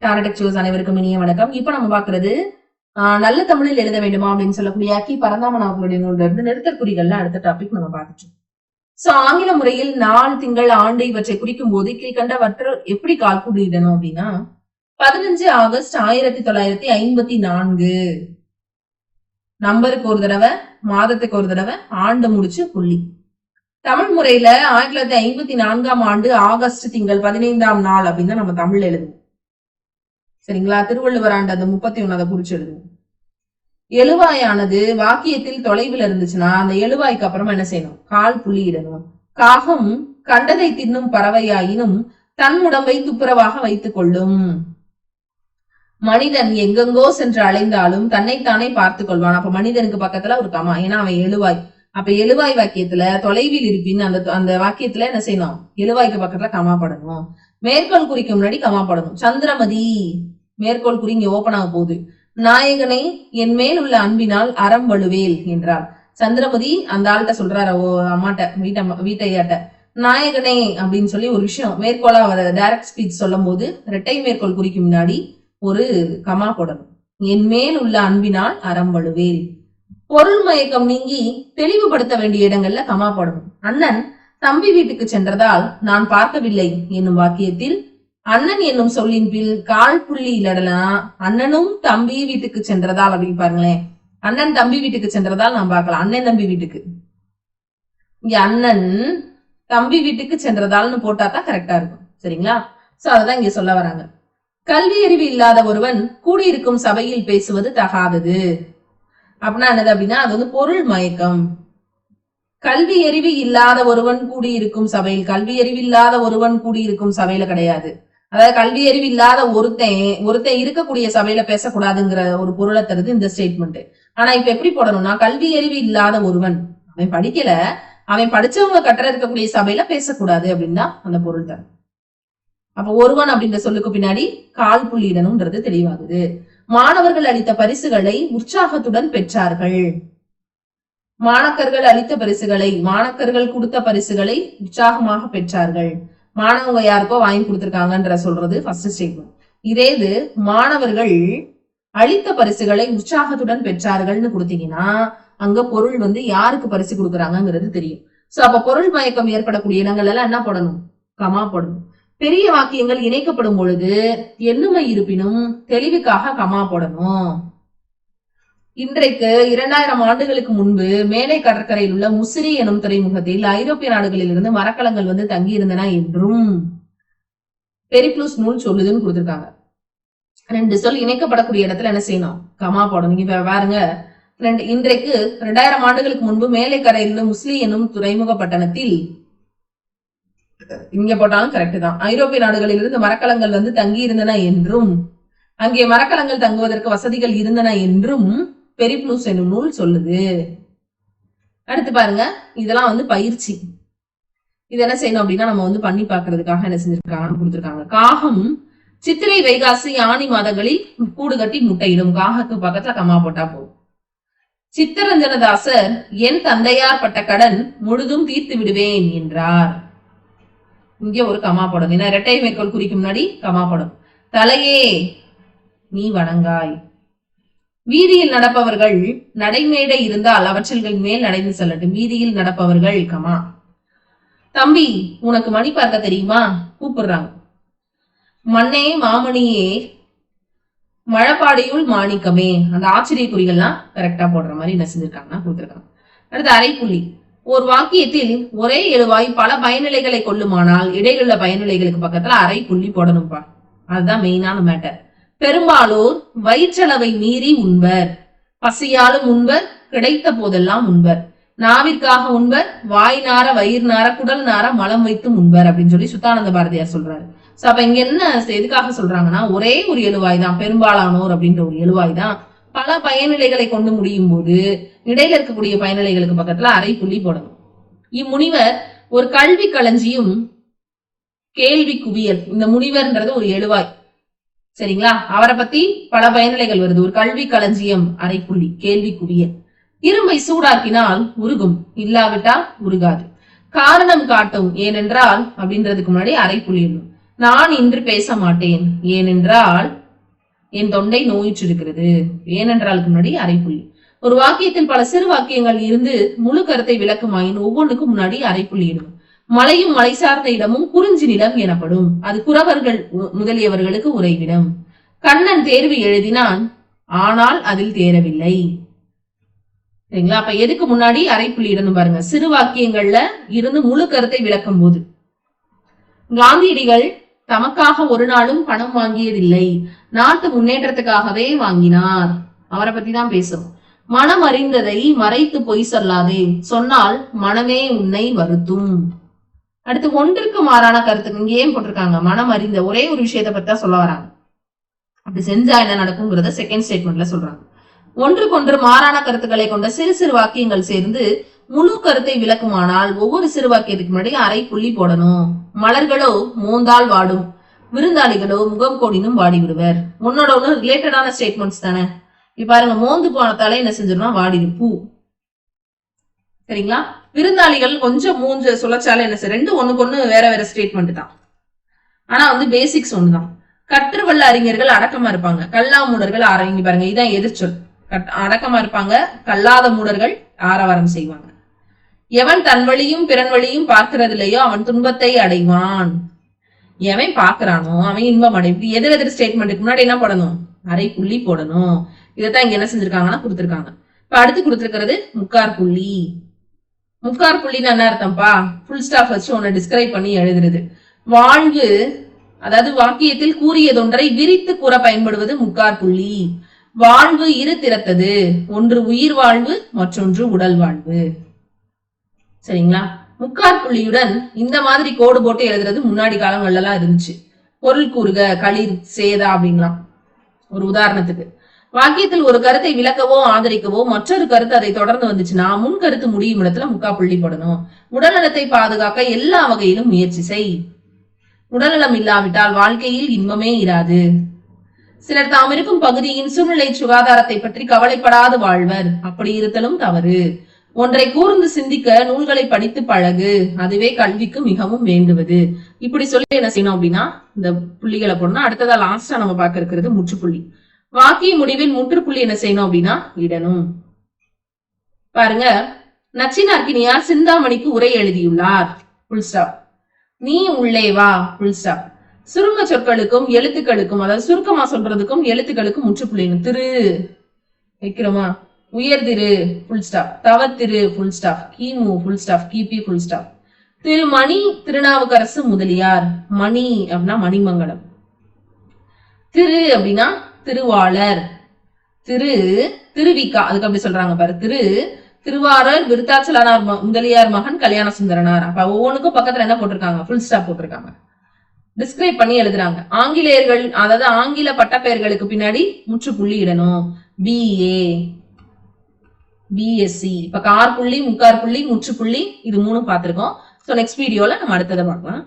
டாரடெக்சுவல்ஸ் அனைவருக்கும் இனிய வணக்கம். இப்ப நம்ம பாக்குறது நல்ல தமிழில் எழுத வேண்டுமா அப்படின்னு சொல்லக்கூடிய கி பரந்தாமன் அவர்களுடைய நூல்ல இருந்து நிறுத்தற்குறிகள்ல அடுத்த டாபிக் நம்ம பார்த்துட்டோம். சோ ஆங்கில முறையில் நாள், திங்கள், ஆண்டு இவற்றை குறிக்கும் போது கீழ்கண்டவற்றை எப்படி கால்குடிடணும் அப்படின்னா 15 ஆகஸ்ட் 1954 நம்பருக்கு ஒரு தடவை, மாதத்துக்கு ஒரு தடவை, ஆண்டு முடிச்சு புள்ளி. தமிழ் முறையில 1954ஆம் ஆண்டு ஆகஸ்ட் திங்கள் 15ஆம் நாள் அப்படின்னு நம்ம தமிழ்ல எழுதுவோம். சரிங்களா? திருவள்ளுவர் ஆண்டு அந்த 31 அதை குறிச்சு எழுதுவோம். எழுவாயானது வாக்கியத்தில் தொலைவில் இருந்துச்சுன்னா அந்த எழுவாய்க்கு அப்புறமா என்ன செய்யணும்? கால் புள்ளி இடணும். காகம் கண்டதை தின்னும் பறவையாயினும் தன் உடம்பை துப்புரவாக வைத்துக் கொள்ளும். மனிதன் எங்கெங்கோ சென்று அலைந்தாலும் தன்னைத்தானே பார்த்துக் கொள்வான். அப்ப மனிதனுக்கு பக்கத்துல ஒரு கமா, ஏன்னா அவன் எழுவாய். அப்ப எழுவாய் வாக்கியத்துல தொலைவில் இருப்பின் அந்த வாக்கியத்துல என்ன செய்யணும்? எழுவாய்க்கு பக்கத்துல கமா படணும். மேற்கோள் குறிக்கும் முன்னாடி கமா படணும். சந்திரமதி மேற்கோள் குறி இங்க ஓபன் ஆக போகுது. நாயகனை என் மேல் உள்ள அன்பினால் அறம் வலுவேல் என்றார். சந்திரமதி அந்த ஆள்கிட்ட சொல்றாரு, அம்மாட்ட வீட்டையாட்ட, நாயகனே அப்படின்னு சொல்லி ஒரு விஷயம் மேற்கோளா டைரக்ட் ஸ்பீச் சொல்லும் போது இரட்டை மேற்கோள் குறிக்கும் முன்னாடி ஒரு கமா போடணும். என் மேல் உள்ள அன்பினால் அறம் வலுவேல். பொருள் மயக்கம் நீங்கி தெளிவுபடுத்த வேண்டிய இடங்கள்ல கமா போடணும். அண்ணன் தம்பி வீட்டுக்கு சென்றதால் நான் பார்க்கவில்லை என்னும் வாக்கியத்தில் அண்ணன் என்னும் சொல்லின் பில் கால் புள்ளி இடலாம். அண்ணனும் தம்பி வீட்டுக்கு சென்றதால் அப்படின்னு பாருங்களேன். அண்ணன் தம்பி வீட்டுக்கு சென்றதால் நான் பார்க்கலாம். அண்ணன் தம்பி வீட்டுக்கு, இங்க அண்ணன் தம்பி வீட்டுக்கு சென்றதால்னு போட்டாதான் கரெக்டா இருக்கும். சரிங்களா? சோ அததான் இங்க சொல்ல வராங்க. கல்வி அறிவு இல்லாத ஒருவன் கூடியிருக்கும் சபையில் பேசுவது தகாதது அப்படின்னா என்னது அப்படின்னா அது வந்து பொருள் மயக்கம். கல்வி அறிவு இல்லாத ஒருவன் கூடியிருக்கும் சபையில், கல்வி அறிவு இல்லாத ஒருவன் கூடியிருக்கும் சபையில கிடையாது. அதாவது கல்வி அறிவு இல்லாத ஒருத்தன் இருக்கக்கூடிய சபையில பேசக்கூடாதுங்கிற ஒரு பொருளை தருது இந்த ஸ்டேட்மெண்ட். ஆனா இப்ப எப்படி போடணும்னா கல்வி அறிவு இல்லாத ஒருவன், அவன் படிக்கல, அவன் படிச்சவங்க கட்டுற இருக்கக்கூடிய சபையில பேசக்கூடாது அப்படின்னு தான் அந்த பொருள் தரும். அப்ப ஒருவன் அப்படின்ற சொல்லுக்கு பின்னாடி கால் புள்ளிடணும்ன்றது தெளிவாகுது. மாணவர்கள் அளித்த பரிசுகளை உற்சாகத்துடன் பெற்றார்கள். மாணக்கர்கள் அளித்த பரிசுகளை, மாணக்கர்கள் கொடுத்த பரிசுகளை உற்சாகமாக பெற்றார்கள். மாணவங்க யாருக்கோ வாங்கி கொடுத்திருக்காங்கன்ற சொல்றது ஃபர்ஸ்ட் ஸ்டேட்மெண்ட். இதே இது மாணவர்கள் அளித்த பரிசுகளை உற்சாகத்துடன் பெற்றார்கள்னு கொடுத்தீங்கன்னா அங்க பொருள் வந்து யாருக்கு பரிசு கொடுக்குறாங்கிறது தெரியும். சோ அப்ப பொருள் மயக்கம் ஏற்படக்கூடிய இடங்கள் எல்லாம் என்ன போடணும்? கமா போடணும். பெரிய வாக்கியங்கள் இணைக்கப்படும் பொழுது எண்ணுமை இருப்பினும் தெளிவுக்காக கமா போடணும். இன்றைக்கு 2000 ஆண்டுகளுக்கு முன்பு மேலை கடற்கரையில் உள்ள முசிறி எனும் துறைமுகத்தில் ஐரோப்பிய நாடுகளில் இருந்து மரக்கலங்கள் வந்து தங்கி இருந்தன என்றும் பெரிப்ளூஸ் நூல் சொல்லுதுன்னு கொடுத்திருக்காங்க. 2 சொல் இணைக்கப்படக்கூடிய இடத்துல என்ன செய்யணும்? கமா போடணும். இப்ப பாருங்க, இன்றைக்கு 2000 ஆண்டுகளுக்கு முன்பு மேலை கரையில் உள்ள முசிறி எனும் துறைமுக பட்டணத்தில், இங்க போட்டாலும் கரெக்ட் தான், ஐரோப்பிய நாடுகளில் இருந்து மரக்கலங்கள் வந்து தங்கி இருந்தன என்றும் அங்கே மரக்கலங்கள் தங்குவதற்கு வசதிகள் இருந்தன என்றும் பெரிப்ளூஸ் என்னும் நூல் சொல்லுது. அடுத்து பாருங்க, இதெல்லாம் வந்து பயிற்சி. இது என்ன செய்யணும் அப்படின்னா நம்ம வந்து பண்ணி பாக்குறதுக்காக என்ன செஞ்சிருக்காங்கன்னு கொடுத்திருக்காங்க. காகம் சித்திரை, வைகாசி, ஆனி மாதங்களில் கூடு கட்டி முட்டையிடும். காகக்கு பக்கத்துல கமா போட்டா போதும். சித்தரஞ்சனதாசர் என் தந்தையார் பட்ட கடன் முழுதும் தீர்த்து விடுவேன் என்றார். இங்க ஒரு கமா போடணும். ஏன்னா இரட்டை மேற்கோள் குறிக்கும் முன்னாடி கமா போடும். தலையே நீ வணங்காய். வீதியில் நடப்பவர்கள் நடைமேடை இருந்தால் அவற்றில் மேல் நடந்து செல்லட்டும். வீதியில் நடப்பவர்கள் கமா. தம்பி உனக்கு மணி பார்க்க தெரியுமா? கூப்பிடுறாங்க. மண்ணே மாமணியே மழப்பாடியுள் மாணிக்கமே. அந்த ஆச்சரிய குறிகள்லாம் கரெக்டா போடுற மாதிரி என்ன செஞ்சிருக்காங்கன்னா கொடுத்திருக்காங்க. அடுத்து அரைப்புள்ளி. ஒரு வாக்கியத்தில் ஒரே எழுவாய் பல பயனிலைகளை கொள்ளுமானால் இடையிலுள்ள பயனிலைகளுக்கு பக்கத்துல அரை புள்ளி போடணும்பா. அதுதான் மெயினான மேட்டர். பெரும்பாலோர் வயிற்றளவை மீறி உண்பர், பசியாலும் உண்பர், கிடைத்த போதெல்லாம் உண்பர், நாவிற்காக உண்பர், வாய் நார, வயிறு நார, குடல் நார, மலம் வைத்தும் உண்பர் அப்படின்னு சொல்லி சுத்தானந்த பாரதியார் சொல்றாரு. சோ அப்ப இங்க என்ன எதுக்காக சொல்றாங்கன்னா ஒரே ஒரு எழுவாய் தான், பெரும்பாலானோர் அப்படின்ற ஒரு எழுவாய் தான் பல பயனிலைகளை கொண்டு முடியும் போது இடையில இருக்கக்கூடிய பயனிலைகளுக்கு பக்கத்துல அரை புள்ளி போடணும். இம்முனிவர் ஒரு கல்வி களஞ்சியும் கேள்வி குவியல். இந்த முனிவர்ன்றது ஒரு எழுவாய். சரிங்களா? அவரை பத்தி பல பயனிலைகள் வருது. ஒரு கல்வி களஞ்சியம் அரை புள்ளி, கேள்வி குவியல். இரும்பை சூடாக்கினால் உருகும், இல்லாவிட்டால் உருகாது. காரணம் காட்டும், ஏனென்றால் அப்படின்றதுக்கு முன்னாடி அரை புள்ளி. நான் இன்று பேச மாட்டேன், ஏனென்றால் என் தொண்டை நோயிற்றிருக்கிறது. ஏனென்றாலுக்கு முன்னாடி அரைப்புள்ளி. ஒரு வாக்கியத்தில் பல சிறு வாக்கியங்கள் இருந்து முழு கருத்தை விளக்குமாயின் ஒவ்வொன்றுக்கும் முன்னாடி அரைப்புள்ளி இடும். மலையும் மலை சார்ந்த இடமும் குறிஞ்சி நிலம் எனப்படும். அது குறவர்கள் முதலியவர்களுக்கு உறைவிடம். கண்ணன் தேர்வு எழுதினான், ஆனால் அதில் தேரவில்லை. சரிங்களா? அப்ப எதுக்கு முன்னாடி அரைப்புள்ளி இடணும் பாருங்க. சிறு வாக்கியங்கள்ல இருந்து முழு கருத்தை விளக்கும் போது. காந்தியடிகள் தமக்காக ஒரு நாளும் பணம் வாங்கியதில்லை, நாட்டு முன்னேற்றத்துக்காகவே வாங்கினார். அவரை பத்தி தான் பேசும். மனம் அறிந்ததை மறைத்து பொய் சொல்லாதே, சொன்னால் மனமே உன்னை வருத்தும். அடுத்து ஒன்றுக்கு மாறான கருத்துக்கு இங்க ஏன் போட்டிருக்காங்க? மனம் அறிந்த ஒரே ஒரு விஷயத்தை பத்தி தான் சொல்ல வராங்க. அப்படி செஞ்சா என்ன நடக்கும்ங்கிறத செகண்ட் ஸ்டேட்மெண்ட்ல சொல்றாங்க. ஒன்றுக்கொன்று மாறான கருத்துக்களை கொண்ட சிறு சிறு வாக்கியங்கள் சேர்ந்து முழு கருத்தை விளக்குமானால் ஒவ்வொரு சிறு வாக்கியத்துக்கு முன்னாடி அரை புள்ளி போடணும். மலர்களோ மோந்தால் வாடும், விருந்தாளிகளோ முகம் கோடினும் வாடி விடுவர். ஒன்னோட ஒண்ணு ரிலேட்டடான ஸ்டேட்மெண்ட்ஸ் தானே. இப்ப பாருங்க, மோந்து போனதாலே என்ன செஞ்சிடும்? வாடிடும் பூ. சரிங்களா? விருந்தாளிகள் கொஞ்சம் மூஞ்ச சுழச்சாலே என்ன செய்ய? ரெண்டு ஒண்ணுக்கு ஒண்ணு வேற வேற ஸ்டேட்மெண்ட் தான், ஆனா பேசிக்ஸ் ஒண்ணுதான். கற்றுவல்ல அறிஞர்கள் அடக்கமா இருப்பாங்க, கல்லா மூடர்கள் ஆரம்பிங்க. பாருங்க, இதான் எதிர்ச்சொல். அடக்கமா இருப்பாங்க, கல்லாத மூடர்கள் ஆரவாரம் செய்வாங்க. எவன் தன் வழியும் பிறன் வழியும் பார்க்கிறது இல்லையோ அவன் துன்பத்தை அடைவான். எவன் பாக்குறானோ அவன் இன்பம் அடை. எதிர் எதிர் ஸ்டேட்மெண்ட்டுக்கு முன்னாடி என்ன போடணும்? அரை புள்ளி போடணும். இதைத்தான் இங்க என்ன செஞ்சிருக்காங்கன்னா கொடுத்திருக்காங்க. இப்ப அடுத்து கொடுத்திருக்கிறது முக்கார் புள்ளி. முக்கார் புள்ளின்னு என்ன அர்த்தம்ப்பா? ஃபுல் ஸ்டாப் வச்சு ஒன்னு டிஸ்கிரைப் பண்ணி எழுதுறது. வாழ்வு, அதாவது வாக்கியத்தில் கூறியதொன்றை விரித்து கூற பயன்படுவது முக்கார் புள்ளி. வாழ்வு இரு திறத்தது, ஒன்று உயிர் வாழ்வு மற்றொன்று உடல் வாழ்வு. சரிங்களா? முக்கார் புள்ளியுடன் இந்த மாதிரி கோடு போட்டு எழுதுறது முன்னாடி காலங்கள்ல எல்லாம் இருந்துச்சு. பொருள் கூறுக, களிர், சேதா அப்படின்லாம். ஒரு உதாரணத்துக்கு, வாக்கியத்தில் ஒரு கருத்தை விளக்கவோ ஆதரிக்கவோ மற்றொரு கருத்து அதை தொடர்ந்து வந்துச்சுன்னா முன் கருத்து முடியும் இடத்துல முக்கா புள்ளி போடணும். உடல்நலத்தை பாதுகாக்க எல்லா வகையிலும் முயற்சி செய். உடல்நலம் இல்லாவிட்டால் வாழ்க்கையில் இன்பமே இராது. சிலர் தாம் இருக்கும் பகுதியின் சூழ்நிலை சுகாதாரத்தை பற்றி கவலைப்படாது வாழ்வர். அப்படி இருத்தலும் தவறு. ஒன்றை கூர்ந்து சிந்திக்க நூல்களை படித்து பழகு, அதுவே கல்விக்கு மிகவும் வேண்டுவது. இப்படி சொல்லி என்ன செய்யணும் அப்படின்னா இந்த புள்ளிகளை போடணும். அடுத்ததா லாஸ்டா நம்ம பார்க்க இருக்கிறது முற்றுப்புள்ளி. வாக்கிய முடிவில் முற்றுப்புள்ளி என்ன செய்யணும் அப்படின்னா இடணும். பாருங்க, நச்சினார்க்கினியார் சிந்தாமணிக்கு உரை எழுதியுள்ளார், புல் ஸ்டாப். நீ உள்ளே வா, புல் ஸ்டாப். சுருங்க சொற்களுக்கும் எழுத்துக்களுக்கும், அதாவது சுருக்கமா சொல்றதுக்கும் எழுத்துக்களுக்கும் முற்றுப்புள்ளி. திரு வைக்கிறோமா? உயர்திரு, புல் ஸ்டாப். தவத்திரு, புல் ஸ்டாப். கிமு, புல் ஸ்டாப். கிபி, புல் ஸ்டாப். திருமணி திருநாவுக்கரசு முதலியார். மணி அப்படின்னா மணிமங்கலம். திரு அப்படின்னா திருவாளர். திருவிக்கா, அதுக்கு அப்படி சொல்றாங்க பாரு. திருவாரர் விருத்தாச்சலனார் முதலியார் மகன் கல்யாண சுந்தரனார். அப்ப ஒவ்வொன்றுக்கும் பக்கத்துல என்ன போட்டிருக்காங்க? புல் ஸ்டாப் போட்டிருக்காங்க. டிஸ்கிரைப் பண்ணி எழுதுறாங்க. ஆங்கிலேயர்கள், அதாவது ஆங்கில பட்டப்பெயர்களுக்கு பின்னாடி முற்றுப்புள்ளி இடணும். BA, BSc. இப்ப கார் புள்ளி, முக்கார் புள்ளி, முற்றுப்புள்ளி, இது மூணும் பார்த்திருக்கோம். சோ நெக்ஸ்ட் வீடியோல நம்ம அடுத்ததை பார்க்கலாம்.